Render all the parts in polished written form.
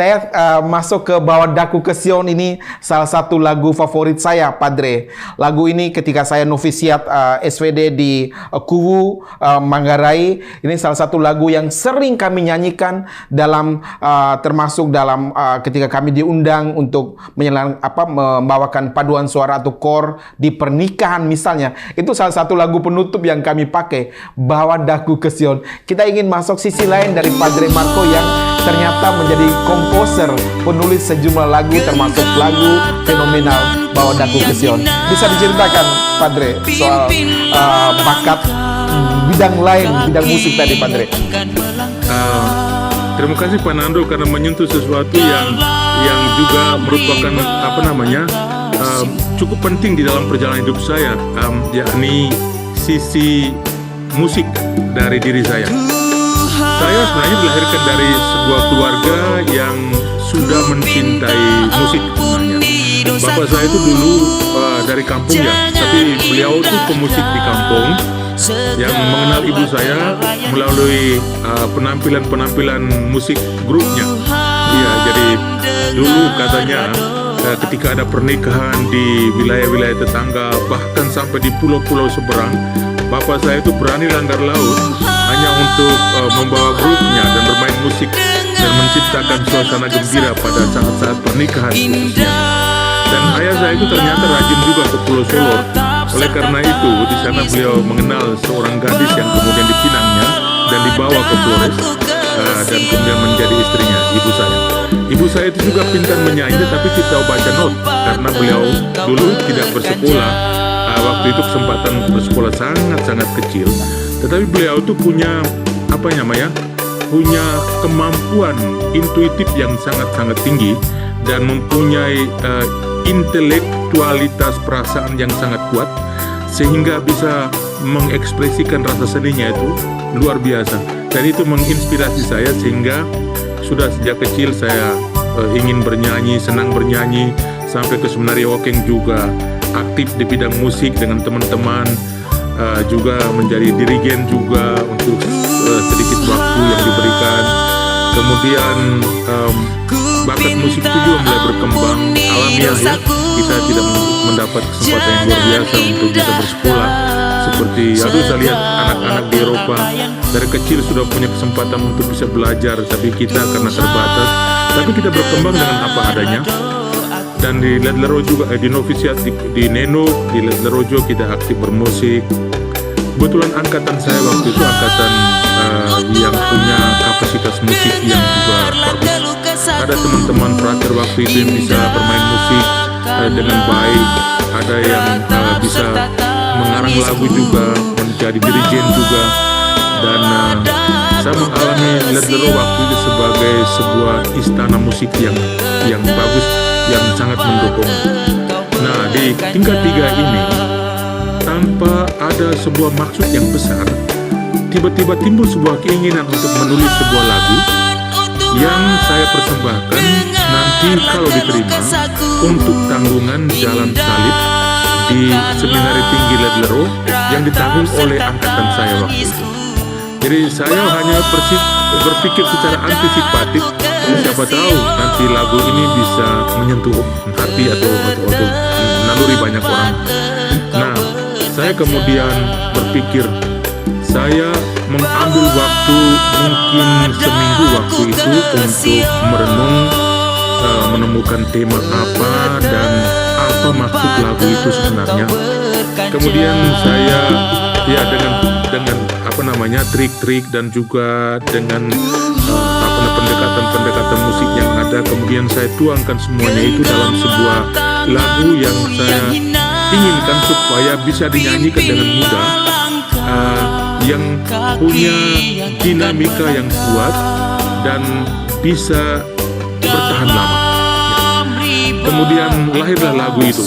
Saya masuk ke Bawa Daku ke Sion ini salah satu lagu favorit saya, Padre. Lagu ini ketika saya novisiat SVD di Kuwu, Manggarai, ini salah satu lagu yang sering kami nyanyikan dalam termasuk dalam ketika kami diundang untuk membawakan paduan suara atau kor di pernikahan misalnya. Itu salah satu lagu penutup yang kami pakai, Bawa Daku ke Sion. Kita ingin masuk sisi lain dari Padre Marco yang ternyata menjadi komposer, penulis sejumlah lagu termasuk lagu fenomenal Bawa Daku ke Sion. Bisa diceritakan, Padre, soal bakat bidang lain, bidang musik tadi, Padre? Terima kasih Pak Nando karena menyentuh sesuatu yang juga merupakan cukup penting di dalam perjalanan hidup saya, yakni sisi musik dari diri saya. Saya sebenarnya dilahirkan dari sebuah keluarga yang sudah mencintai musik sebenarnya. Bapak saya itu dulu dari kampung ya, tapi beliau itu pemusik di kampung yang mengenal ibu saya melalui penampilan musik grupnya. Iya, jadi dulu katanya ketika ada pernikahan di wilayah-wilayah tetangga, bahkan sampai di pulau-pulau seberang, bapak saya itu berani langgar laut hanya untuk membawa grupnya dan bermain musik dan menciptakan suasana gembira pada saat-saat pernikahan khususnya. Dan ayah saya itu ternyata rajin juga ke Pulau Solor. Oleh karena itu, di sana beliau mengenal seorang gadis yang kemudian dipinangnya dan dibawa ke Flores dan kemudian menjadi istrinya, ibu saya. Ibu saya itu juga pintar menyanyi, tapi tidak tahu baca not karena beliau dulu tidak bersekolah. Waktu itu kesempatan bersekolah sangat-sangat kecil. Tetapi beliau itu punya punya kemampuan intuitif yang sangat-sangat tinggi dan mempunyai intelektualitas perasaan yang sangat kuat sehingga bisa mengekspresikan rasa seninya itu luar biasa. Dan itu menginspirasi saya sehingga sudah sejak kecil saya ingin bernyanyi, senang bernyanyi, sampai ke seminari Wokeng juga aktif di bidang musik dengan teman-teman, juga menjadi dirigen juga untuk sedikit waktu yang diberikan. Kemudian bakat musik itu juga mulai berkembang alamiah ya. Kita tidak mendapat kesempatan yang luar biasa untuk bisa bersekolah seperti saya lihat anak-anak di Eropa dari kecil sudah punya kesempatan untuk bisa belajar, tapi kita karena terbatas, tapi kita berkembang dengan apa adanya. Dan di Ledlerojo juga di novisiat di Neno di Ledlerojo kita aktif bermusik. Kebetulan angkatan saya waktu itu angkatan yang punya kapasitas musik yang juga bagus. Ada teman-teman frater waktu itu yang bisa bermain musik dengan baik. Ada yang bisa mengarang lagu juga, menjadi dirijen juga. Dan saya mengalami Ledlerojo waktu itu sebagai sebuah istana musik yang bagus, yang sangat mendukung. Nah, di tingkat 3 ini, tanpa ada sebuah maksud yang besar, tiba-tiba timbul sebuah keinginan untuk menulis sebuah lagu yang saya persembahkan nanti kalau diterima untuk tanggungan Jalan Salib di Seminari Tinggi Ledlerojo yang ditanggung oleh angkatan saya waktu itu. Jadi saya hanya berpikir secara antisipatif, siapa tahu nanti lagu ini bisa menyentuh hati atau naluri banyak orang. Nah, saya kemudian berpikir, saya mengambil waktu mungkin seminggu waktu itu untuk merenung, menemukan tema apa dan apa maksud lagu itu sebenarnya. Kemudian saya dengan trik-trik dan juga dengan pendekatan musik yang ada, kemudian saya tuangkan semuanya itu dalam sebuah lagu yang saya inginkan supaya bisa dinyanyikan dengan mudah, yang punya dinamika yang kuat dan bisa bertahan lama. Kemudian lahirlah lagu itu.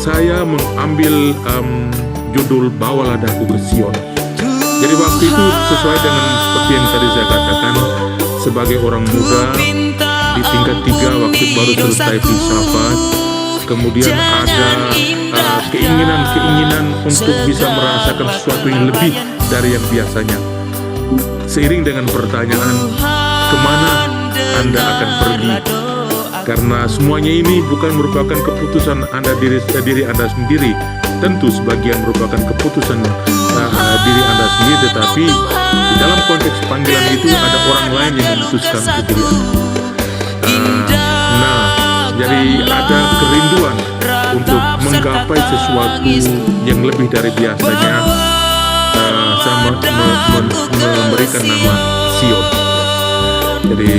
Saya mengambil judul Bawalah Daku ke Sion. Jadi waktu itu sesuai dengan seperti yang tadi saya katakan, sebagai orang muda di tingkat 3 waktu baru selesai filsafat, kemudian ada keinginan untuk bisa merasakan sesuatu yang lebih dari yang biasanya. Seiring dengan pertanyaan, kemana Anda akan pergi. Karena semuanya ini bukan merupakan keputusan diri Anda sendiri. Tentu sebagian merupakan keputusan diri Anda sendiri, tetapi di dalam konteks panggilan itu ada orang lain yang memutuskan untuk diri Anda. Jadi ada kerinduan untuk menggapai sesuatu yang lebih dari biasanya. Saya memberikan nama Sion. Jadi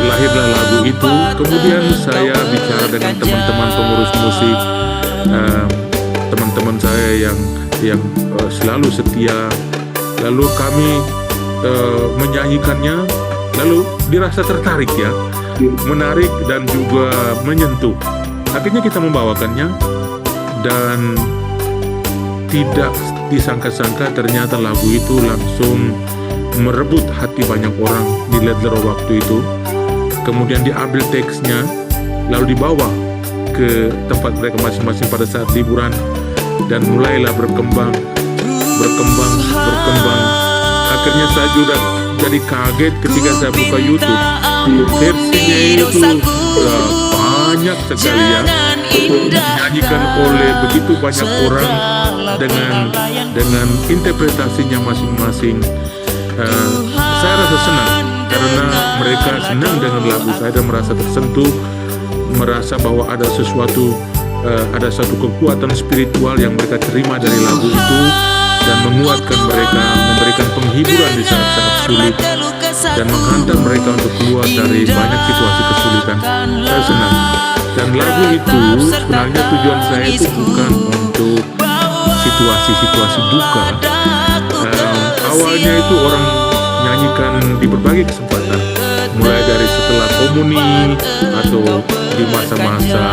lahirlah lagu itu. Kemudian saya bicara dengan teman-teman pengurus musik, teman-teman saya yang selalu setia. Lalu kami menyanyikannya, lalu dirasa tertarik ya, menarik dan juga menyentuh. Akhirnya kita membawakannya dan tidak disangka-sangka ternyata lagu itu langsung merebut hati banyak orang di Ledlero waktu itu. Kemudian diambil teksnya lalu dibawa ke tempat mereka masing-masing pada saat liburan, dan mulailah berkembang. Akhirnya saya juga jadi kaget ketika saya buka YouTube, versinya itu banyak sekali ya, dinyanyikan oleh begitu banyak orang dengan interpretasinya masing-masing. Saya rasa senang karena mereka senang dengan lagu saya dan merasa tersentuh, merasa bahwa ada satu kekuatan spiritual yang mereka terima dari lagu itu dan menguatkan mereka, memberikan penghiburan di saat-saat sulit dan menghantar mereka untuk keluar dari banyak situasi kesulitan. Saya senang. Dan lagu itu sebenarnya tujuan saya itu bukan untuk situasi-situasi duka. Awalnya itu orang nyanyikan di berbagai kesempatan, mulai dari setelah komuni atau di masa-masa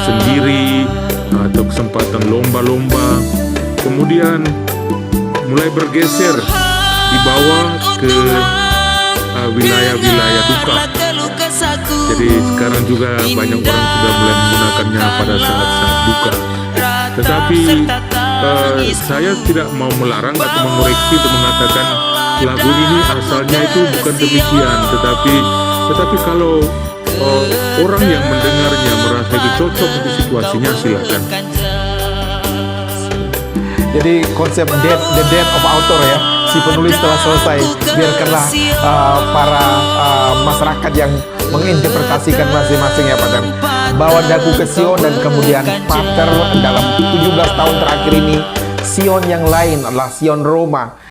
sendiri atau kesempatan lomba-lomba. Kemudian mulai bergeser dibawa ke wilayah-wilayah duka. Jadi sekarang juga banyak orang sudah mulai menggunakannya pada saat-saat duka. Tetapi saya tidak mau melarang atau mengoreksi untuk mengatakan lagu ini asalnya itu bukan demikian. Tetapi kalau orang yang mendengarnya merasa itu cocok untuk situasinya, silakan. Jadi konsep the death of author ya, si penulis telah selesai, biarkanlah para masyarakat yang menginterpretasikan masing-masing ya Pak. Dan bawa daku ke Sion, dan kemudian Pater dalam 17 tahun terakhir ini Sion yang lain adalah Sion Roma.